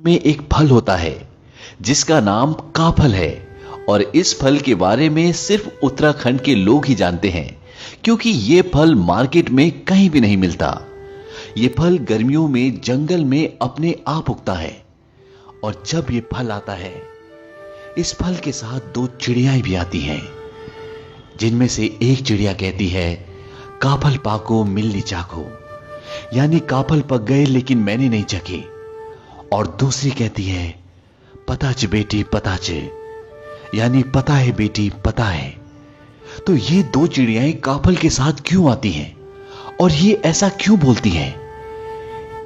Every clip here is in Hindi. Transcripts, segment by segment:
में एक फल होता है जिसका नाम काफल है। और इस फल के बारे में सिर्फ उत्तराखंड के लोग ही जानते हैं, क्योंकि ये फल मार्केट में कहीं भी नहीं मिलता। ये फल गर्मियों में जंगल में अपने आप उगता है। और जब ये फल आता है, इस फल के साथ दो चिड़ियाएं भी आती हैं, जिनमें से एक चिड़िया कहती है, काफल पाको मिलनी चाको, यानी काफल पक गए लेकिन मैंने नहीं चखे। और दूसरी कहती है, पताच बेटी पताच, यानी पता है बेटी पता है। तो ये दो चिड़ियाएं काफल के साथ क्यों आती हैं और ये ऐसा क्यों बोलती हैं?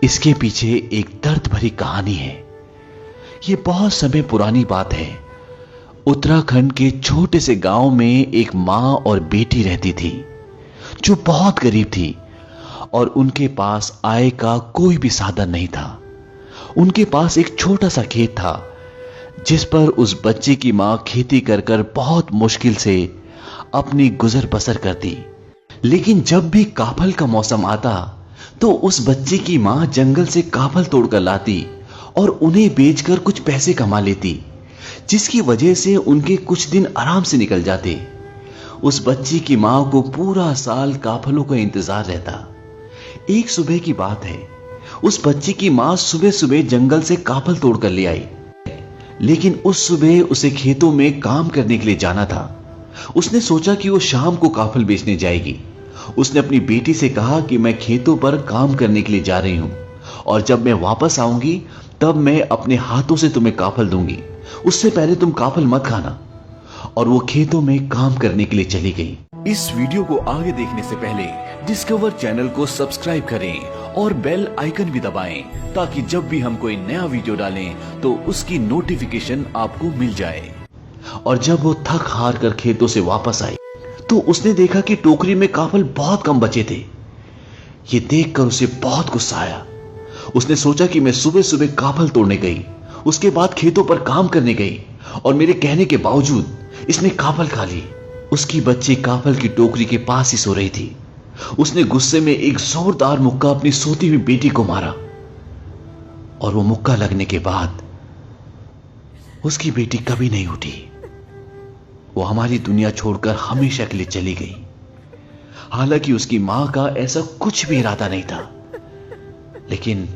इसके पीछे एक दर्द भरी कहानी है। ये बहुत समय पुरानी बात है। उत्तराखंड के छोटे से गांव में एक मां और बेटी रहती थी, जो बहुत गरीब थी और उनके पास आय का कोई भी साधन नहीं था। उनके पास एक छोटा सा खेत था, जिस पर उस बच्चे की मां खेती कर कर बहुत मुश्किल से अपनी गुजर बसर करती। लेकिन जब भी काफल का मौसम आता तो उस बच्चे की मां जंगल से काफल तोड़कर लाती और उन्हें बेचकर कुछ पैसे कमा लेती, जिसकी वजह से उनके कुछ दिन आराम से निकल जाते। उस बच्ची की मां को पूरा साल काफलों का इंतजार रहता। एक सुबह की बात है, उस बच्ची की मां सुबह सुबह जंगल से काफल तोड़कर ले आई। लेकिन उस सुबह उसे खेतों में काम करने के लिए जाना था। उसने सोचा कि वो शाम को काफल बेचने जाएगी। उसने अपनी बेटी से कहा कि मैं खेतों पर काम करने के लिए जा रही हूं और जब मैं वापस आऊंगी तब मैं अपने हाथों से तुम्हें काफल दूंगी, उससे पहले तुम काफल मत खाना। और वो खेतों में काम करने के लिए चली गई। इस वीडियो को आगे देखने से पहले डिस्कवर चैनल को सब्सक्राइब करें और बेल आइकन भी दबाएं, ताकि जब भी हम कोई नया वीडियो डालें तो उसकी नोटिफिकेशन आपको मिल जाए। और जब वो थक हार कर खेतों से वापस आई तो उसने देखा कि टोकरी में काफल बहुत कम बचे थे। ये देखकर उसे बहुत गुस्सा आया। उसने सोचा कि मैं सुबह सुबह काफल तोड़ने गई, उसके बाद खेतों पर काम करने गई और मेरे कहने के बावजूद इसने काफल खा ली। उसकी बच्ची काफल की टोकरी के पास ही सो रही थी। उसने गुस्से में एक जोरदार मुक्का अपनी सोती हुई बेटी को मारा और वो मुक्का लगने के बाद उसकी बेटी कभी नहीं उठी। वो हमारी दुनिया छोड़कर हमेशा के लिए चली गई। हालांकि उसकी मां का ऐसा कुछ भी इरादा नहीं था, लेकिन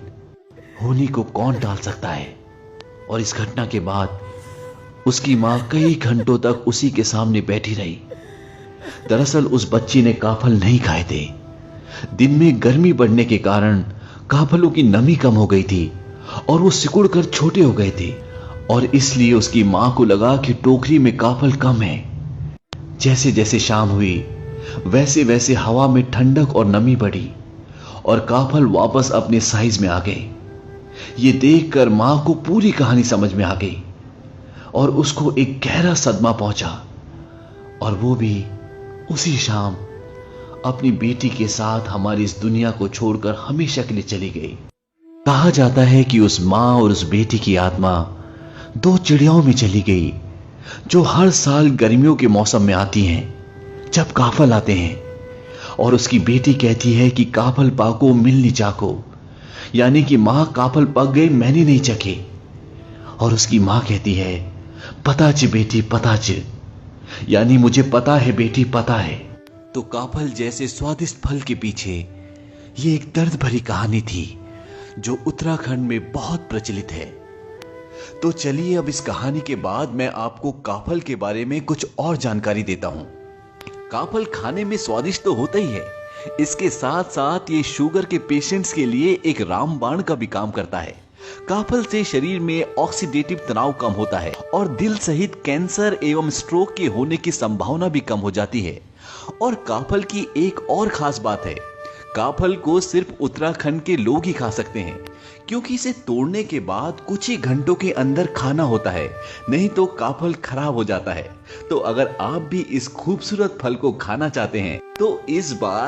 होनी को कौन टाल सकता है। और इस घटना के बाद उसकी मां कई घंटों तक उसी के सामने बैठी रही। दरअसल उस बच्ची ने काफल नहीं खाए थे। दिन में गर्मी बढ़ने के कारण काफलों की नमी कम हो गई थी और वो सिकुड़कर छोटे हो गए थे, और इसलिए उसकी मां को लगा कि टोकरी में काफल कम है। जैसे जैसे शाम हुई वैसे वैसे हवा में ठंडक और नमी बढ़ी और काफल वापस अपने साइज में आ गए। ये देखकर मां को पूरी कहानी समझ में आ गई और उसको एक गहरा सदमा पहुंचा, और वो भी उसी शाम अपनी बेटी के साथ हमारी इस दुनिया को छोड़कर हमेशा के लिए चली गई। कहा जाता है कि उस मां और उस बेटी की आत्मा दो चिड़ियाओं में चली गई, जो हर साल गर्मियों के मौसम में आती हैं, जब काफल आते हैं। और उसकी बेटी कहती है कि काफल पाको मिलनी चाको, यानी कि मां काफल पक गए मैंने नहीं चखे। और उसकी मां कहती है, पताच बेटी पताच, यानी मुझे पता है बेटी पता है। तो काफल जैसे स्वादिष्ट फल के पीछे ये एक दर्द भरी कहानी थी, जो उत्तराखंड में बहुत प्रचलित है। तो चलिए अब इस कहानी के बाद मैं आपको काफल के बारे में कुछ और जानकारी देता हूं। काफल खाने में स्वादिष्ट तो होता ही है, इसके साथ साथ ये शुगर के पेशेंट्स के लिए एक रामबाण का भी काम करता है। काफल से शरीर में ऑक्सीडेटिव तनाव कम होता है और दिल सहित कैंसर एवं स्ट्रोक के होने की संभावना भी कम हो जाती है। और काफल की एक और खास बात है, काफल को सिर्फ उत्तराखंड के लोग ही खा सकते हैं, क्योंकि इसे तोड़ने के बाद कुछ ही घंटों के अंदर खाना होता है, नहीं तो काफल खराब हो जाता है। तो अगर आप भी इस खूबसूरत फल को खाना चाहते हैं तो इस बार